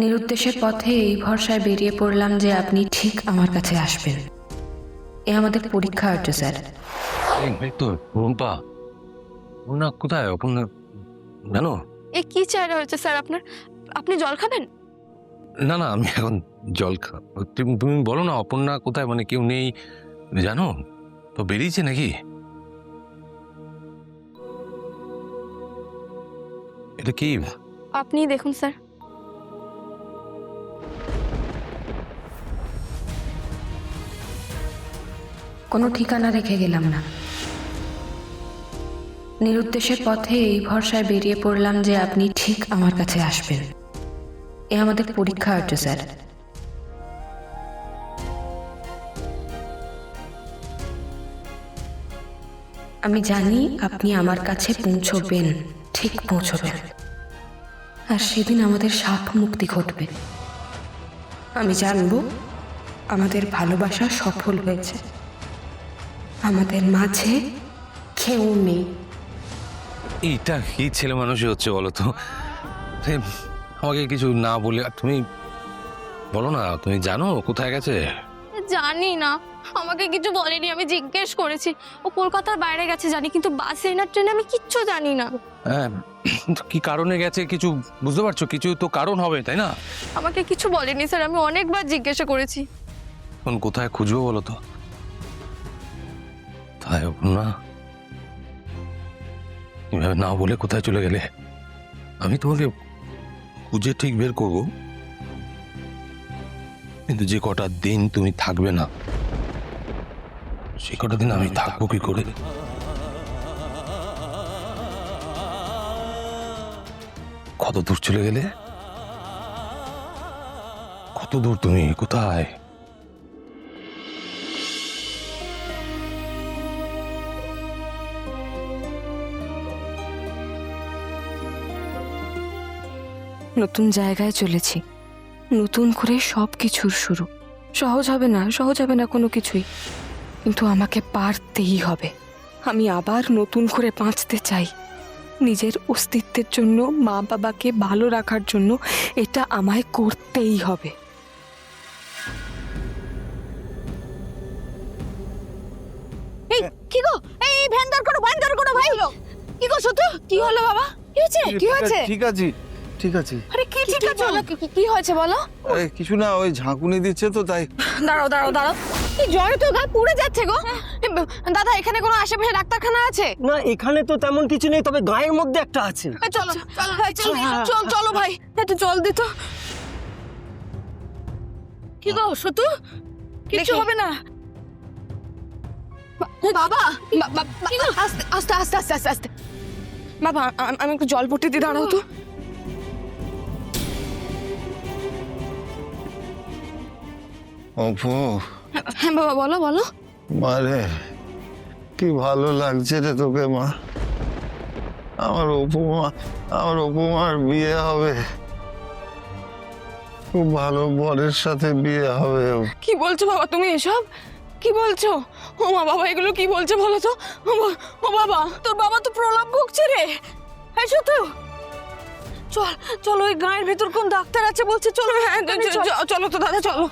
নিরুদ্দেশের পথে এই ভরসায় বেরিয়ে পড়লাম যে আপনি ঠিক আমার কাছে আসবেন। এ আমাদের পরীক্ষা আর্য স্যার। এই তো রুম্পা, না কোথায় অপর্ণা জানো? এ কি চেহারা হয়েছে স্যার আপনার? আপনি জল খাবেন? না না, আমি এখন জল তুমি বলো না অপর্ণা কোথায়, মানে কেউ নেই জানো তো? বেরিয়েছে নাকি? এটা কি? আপনি দেখুন স্যার। কোনো ঠিকানা রেখে গেলাম না। নিরুদ্দেশের পথে এই ভরসায় বেরিয়ে পড়লাম যে আপনি ঠিক আমার কাছে আসবেন। এ আমাদের পরীক্ষা আর্য স্যার। আমি জানি আপনি আমার কাছে পৌঁছবেন, ঠিক পৌঁছবেন, আর সেদিন আমাদের সাপ মুক্তি ঘটবে। আমি জানবো আমাদের ভালোবাসা সফল হয়েছে, আমাদের মাঝে কেউ নেই। এইটা কি ছেলে মানুষই হচ্ছে বলো তো? আমাকে কিছু না বলে তুমি বলো না, তুমি জানো কোথায় গেছে? জানি না, আমাকে কিছু বলেনি। আমি জিজ্ঞেস করেছি, ও কলকাতার বাইরে গেছে জানি, কিন্তু বাসে না ট্রেনে আমি কিচ্ছু জানি না। হ্যাঁ, কি কারণে গেছে কিছু বুঝতে পারছো? কিছু তো কারণ হবে তাই না? আমাকে কিছু বলেনি স্যার, আমি অনেকবার জিজ্ঞাসা করেছি। এখন কোথায় খুঁজবো বলো তো? তাই না, এভাবে না বলে কোথায় চলে গেলে? আমি তোমাকে খুঁজে ঠিক বের করবো, কিন্তু যে কটা দিন তুমি থাকবে না, সে কটা দিন আমি থাকবো কি করে? কত দূর চলে গেলে? কত দূর? তুমি কোথায়? নতুন জায়গায় চলেছি, নতুন করে সব কিছুর শুরু। সহজ হবে না, সহজ হবে না কোনো কিছুই, কিন্তু আমাকে পারতেই হবে। আমি আবার নতুন করে বাঁচতে চাই, নিজের অস্তিত্বের জন্য, মা বাবাকে ভালো রাখার জন্য। এটা আমায় করতেই হবে। এই কি গো, এই ভ্যান দাঁড় করো, ভ্যান দাঁড় করো ভাই। কি গো সতু, কি হলো বাবা? কি হয়েছে? কি হয়েছে? ঠিক আছে, ঠিক আছে। আরে কি ঠিক আছে? কি হয়েছে বলো? আরে কিছু না, ওই ঝাঁকুনি দিচ্ছে তো তাই। দাঁড়াও দাঁড়াও দাঁড়াও, এই জ্বরে তো গা পুড়ে যাচ্ছে গো। দাদা, এখানে কোনো আশেপাশে ডাক্তারখানা আছে? না, এখানে তো তেমন কিছু নেই, তবে গায়ের মধ্যে একটা আছে। চলো চলো চলো ভাই, একটু জল দিত। কি গো সতু, কিছু হবে না? বাবা আস্তে আস্তে আস্তে আস্তে আস্তে আস্তে। বাবা আমি একটু জল পড়তে দিয়ে, দাঁড়াও তো। অপু, হ্যাঁ বাবা, বলো বলো। মারে কি ভালো লাগছে রে তোকে মা। আমার অপুমার বিয়ে হবে, খুব ভালো বরের সাথে বিয়ে হবে। কি বলছো বাবা তুমি এসব? কি বলছো? ও মা বাবা, এগুলো কি বলছো বলো তো? ও বাবা, তোর বাবা তো প্রলাপ ভুগছে রে। এসো তো, চল চলো, ওই গায়ের ভেতর কোন ডাক্তার আছে বলছে, চলো। হ্যাঁ চলো তো দাদা, চলো।